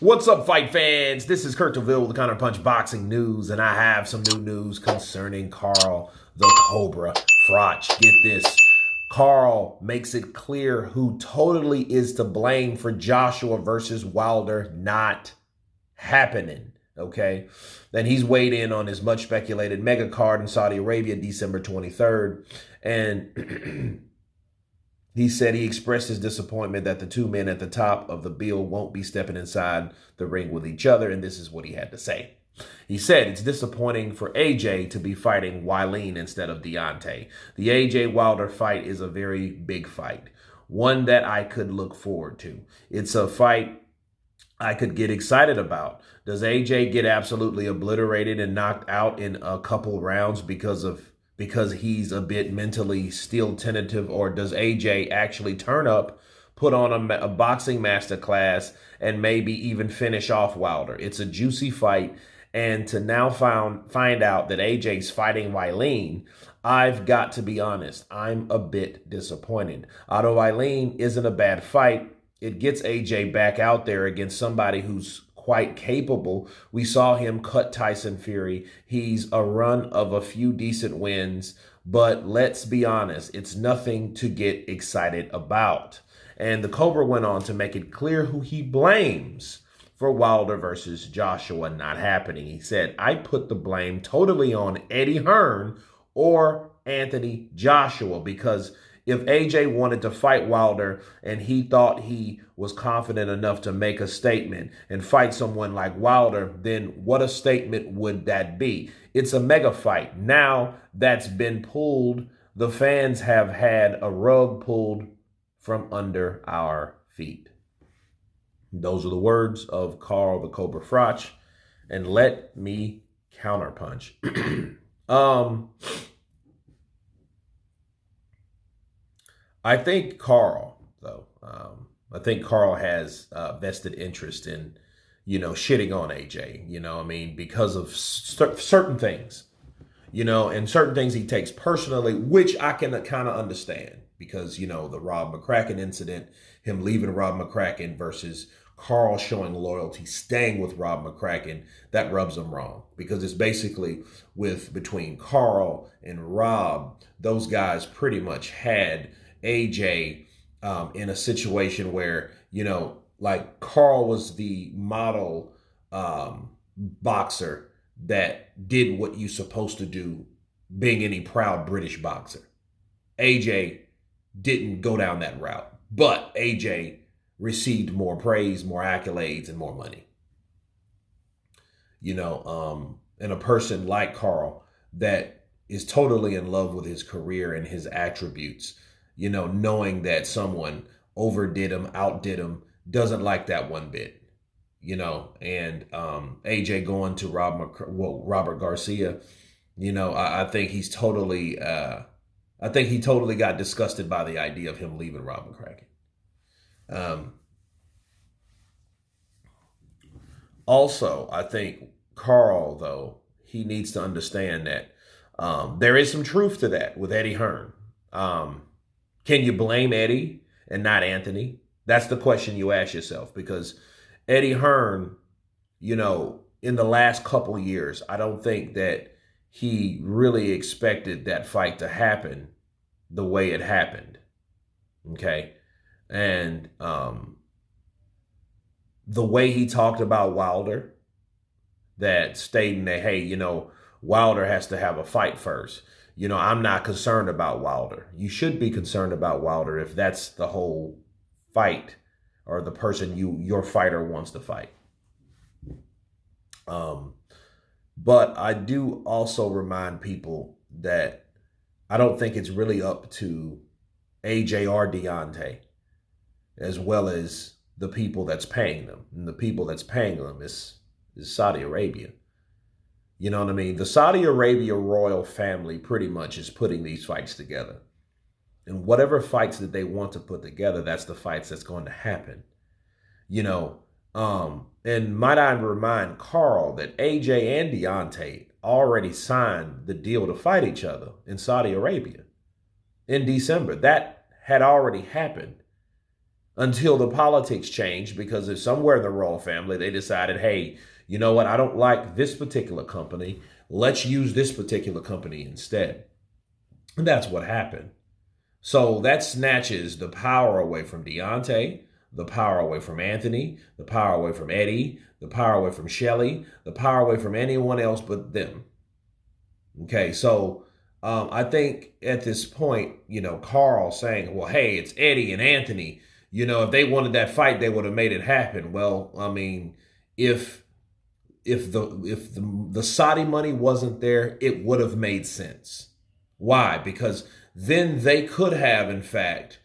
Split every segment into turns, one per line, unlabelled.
What's up, fight fans? This is Kurt DeVille with the Counterpunch Boxing News, and I have some new news concerning Carl the Cobra Froch. Get this. Carl makes it clear who totally is to blame for Joshua versus Wilder not happening. Okay. Then he's weighed in on his much speculated mega card in Saudi Arabia, December 23rd. And he said he expressed his disappointment that the two men at the top of the bill won't be stepping inside the ring with each other. And this is what he had to say. He said it's disappointing for AJ to be fighting Wileen instead of Deontay. The AJ Wilder fight is a very big fight, one that I could look forward to. It's a fight I could get excited about. Does AJ get absolutely obliterated and knocked out in a couple rounds because he's a bit mentally still tentative, or does AJ actually turn up, put on a boxing masterclass, and maybe even finish off Wilder? It's a juicy fight, and to now find out that AJ's fighting Wileen, I've got to be honest, I'm a bit disappointed. Although Wileen isn't a bad fight, it gets AJ back out there against somebody who's quite capable. We saw him cut Tyson Fury. He's a run of a few decent wins, but let's be honest, it's nothing to get excited about. And the Cobra went on to make it clear who he blames for Wilder versus Joshua not happening. He said, I put the blame totally on Eddie Hearn or Anthony Joshua, because if AJ wanted to fight Wilder and he thought he was confident enough to make a statement and fight someone like Wilder, then what a statement would that be? It's a mega fight. Now that's been pulled. The fans have had a rug pulled from under our feet. Those are the words of Carl the Cobra Froch. And let me counterpunch. I think Carl, though, has vested interest in, shitting on AJ, because of certain things, and certain things he takes personally, which I can kind of understand because, the Rob McCracken incident, him leaving Rob McCracken versus Carl showing loyalty, staying with Rob McCracken, that rubs him wrong because it's basically between Carl and Rob, those guys pretty much had AJ in a situation where, like Carl was the model boxer that did what you're supposed to do, being any proud British boxer. AJ didn't go down that route, but AJ received more praise, more accolades, and more money. And a person like Carl that is totally in love with his career and his attributes, knowing that someone overdid him, outdid him, doesn't like that one bit, and AJ going to Robert Garcia, I think he totally got disgusted by the idea of him leaving Rob McCracken. Also, I think Carl, though, he needs to understand that there is some truth to that with Eddie Hearn. Can you blame Eddie and not Anthony? That's the question you ask yourself, because Eddie Hearn, in the last couple years, I don't think that he really expected that fight to happen the way it happened. Okay. And the way he talked about Wilder, that stating that, hey, Wilder has to have a fight first. I'm not concerned about Wilder. You should be concerned about Wilder if that's the whole fight or the person your fighter wants to fight. But I do also remind people that I don't think it's really up to AJ or Deontay, as well as the people that's paying them. And the people that's paying them is Saudi Arabia. You know what I mean? The Saudi Arabia royal family pretty much is putting these fights together. And whatever fights that they want to put together, that's the fights that's going to happen. And might I remind Carl that AJ and Deontay already signed the deal to fight each other in Saudi Arabia in December. That had already happened. until the politics changed, because if somewhere in the royal family they decided, hey, you know what, I don't like this particular company, let's use this particular company instead. And that's what happened. So that snatches the power away from Deontay, the power away from Anthony, the power away from Eddie, the power away from Shelly, the power away from anyone else but them. Okay, so I think at this point, Carl saying, well, hey, it's Eddie and Anthony. If they wanted that fight, they would have made it happen. Well, I mean, if the Saudi money wasn't there, it would have made sense. Why? Because then they could have, in fact,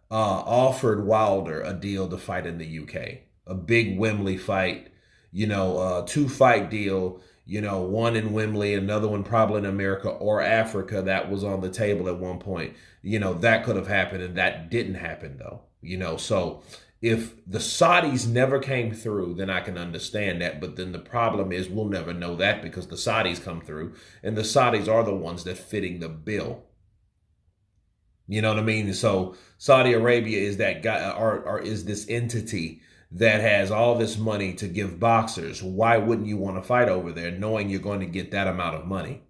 offered Wilder a deal to fight in the UK, a big Wembley fight, 2-fight deal, one in Wembley, another one probably in America or Africa. That was on the table at one point. That could have happened, and that didn't happen though. So if the Saudis never came through, then I can understand that. But then the problem is we'll never know that, because the Saudis come through, and the Saudis are the ones that fitting the bill. You know what I mean? So Saudi Arabia is that guy, or is this entity that has all this money to give boxers. Why wouldn't you want to fight over there knowing you're going to get that amount of money?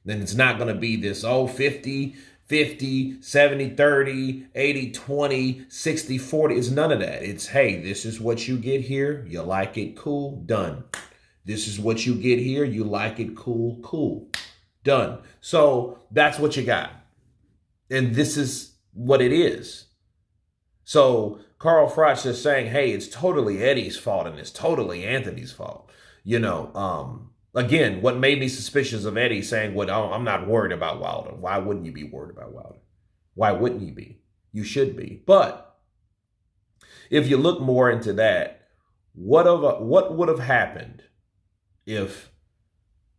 Then it's not going to be this, 50, 50, 70, 30, 80, 20, 60, 40. It's none of that. It's, hey, this is what you get here. You like it, cool, done. This is what you get here. You like it, cool, cool, done. So that's what you got. And this is what it is. So Carl Froch is saying, hey, it's totally Eddie's fault and it's totally Anthony's fault. Again, what made me suspicious of Eddie saying, I'm not worried about Wilder. Why wouldn't you be worried about Wilder? Why wouldn't you be? You should be. But if you look more into that, what would have happened if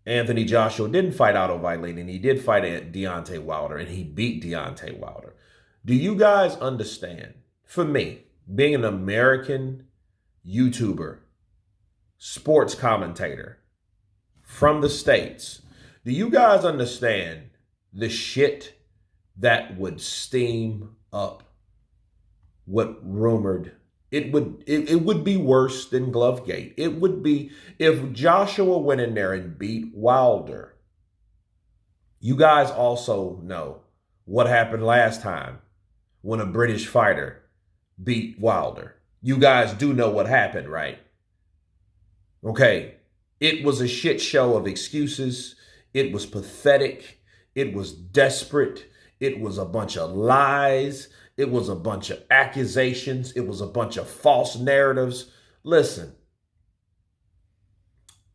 Anthony Joshua didn't fight Otto Wallin and he did fight Deontay Wilder and he beat Deontay Wilder? Do you guys understand? For me, being an American YouTuber, sports commentator from the States, do you guys understand the shit that would steam up what rumored? It would be worse than Glovegate. It would be if Joshua went in there and beat Wilder. You guys also know what happened last time when a British fighter beat Wilder. You guys do know what happened, right? Okay. It was a shit show of excuses. It was pathetic. It was desperate. It was a bunch of lies. It was a bunch of accusations. It was a bunch of false narratives. Listen,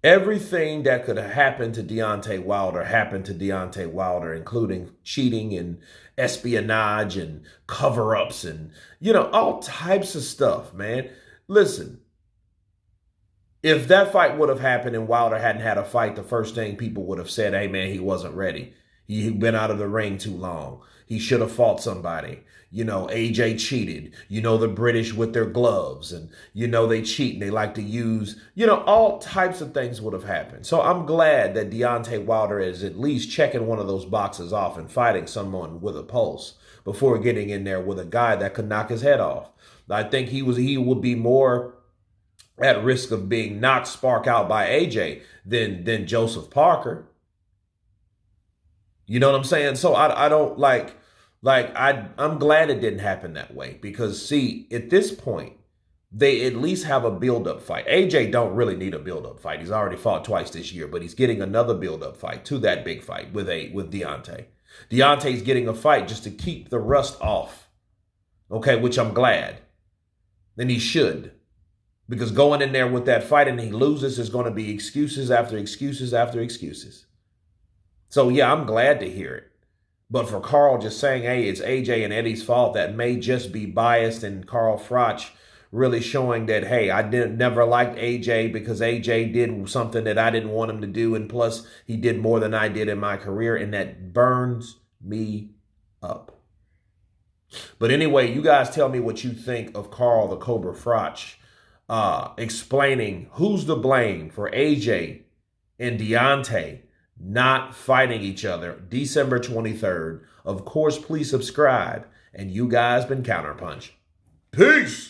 everything that could have happened to Deontay Wilder happened to Deontay Wilder, including cheating and espionage and cover-ups and, all types of stuff, man. Listen, if that fight would have happened and Wilder hadn't had a fight, the first thing people would have said, hey, man, he wasn't ready. He'd been out of the ring too long. He should have fought somebody. AJ cheated. The British with their gloves and, they cheat and they like to use, all types of things would have happened. So I'm glad that Deontay Wilder is at least checking one of those boxes off and fighting someone with a pulse before getting in there with a guy that could knock his head off. I think he would be more at risk of being knocked spark out by AJ than Joseph Parker. You know what I'm saying? So I don't I'm glad it didn't happen that way, because see, at this point, they at least have a build-up fight. AJ don't really need a build-up fight. He's already fought twice this year, but he's getting another build-up fight to that big fight with Deontay. Deontay's getting a fight just to keep the rust off. Okay, which I'm glad. And he should. Because going in there with that fight and he loses is going to be excuses after excuses after excuses. So yeah, I'm glad to hear it. But for Carl just saying, hey, it's AJ and Eddie's fault, that may just be biased, and Carl Froch really showing that, hey, I never liked AJ because AJ did something that I didn't want him to do, and plus he did more than I did in my career, and that burns me up. But anyway, you guys tell me what you think of Carl the Cobra Froch explaining who's to blame for AJ and Deontay not fighting each other December 23rd. Of course, please subscribe. And you guys been Counterpunch. Peace.